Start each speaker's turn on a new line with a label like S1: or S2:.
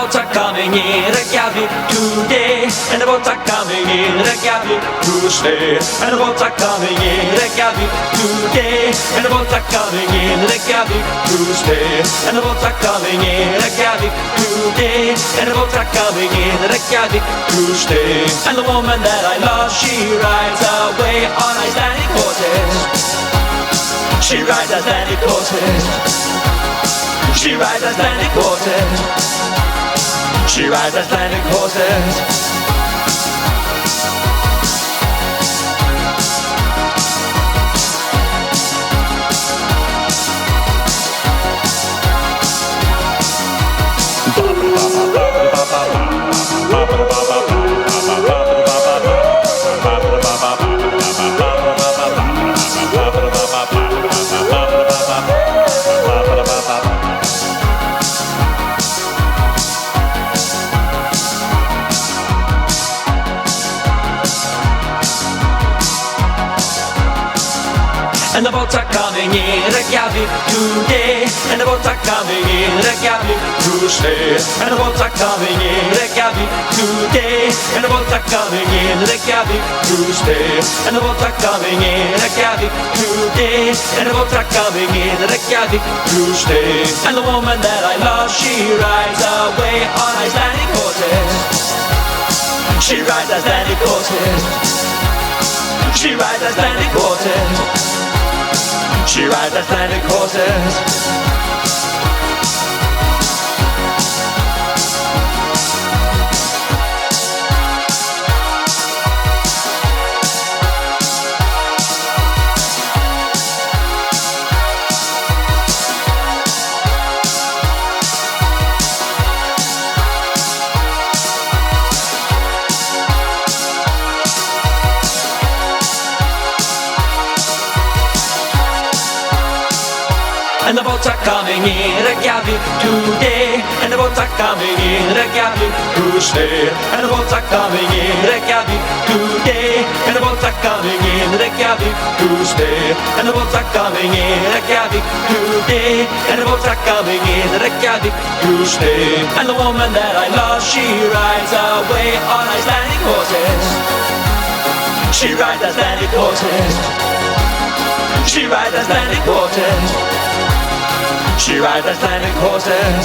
S1: boats are coming in Reykjavik today, and the boats are coming in Reykjavik to stay, and the boats are coming in Reykjavik today, and the boats are coming in Reykjavik to stay, and the boats are coming in Reykjavik today, and the boats are coming in Reykjavik to stay. And the woman that I love, she rides away on Icelandic horses. She rides Icelandic horses. She rides Icelandic horses. She rides Icelandic horses. And the boats are coming in Reykjavik today, and the boats are coming in Reykjavik to stay, and the boats are coming in Reykjavik today, and the boats are coming in Reykjavik to stay, and the boats are coming in Reykjavik today, and the boats are coming in Reykjavik to stay. And the woman that I love, she rides away on Icelandic horses. She rides Icelandic horses. She rides Icelandic horses. She rides Icelandic horses. And the boats are coming in Reykjavik today, and the boats are coming in Reykjavik to stay, and the boats are coming in Reykjavik today, and the boats are coming in Reykjavik to stay, and the boats are coming in Reykjavik today, and the boats are coming in Reykjavik to stay. And the woman that I love, she rides away on Icelandic horses. She rides Icelandic horses. She rides Icelandic horses. She rides Icelandic horses.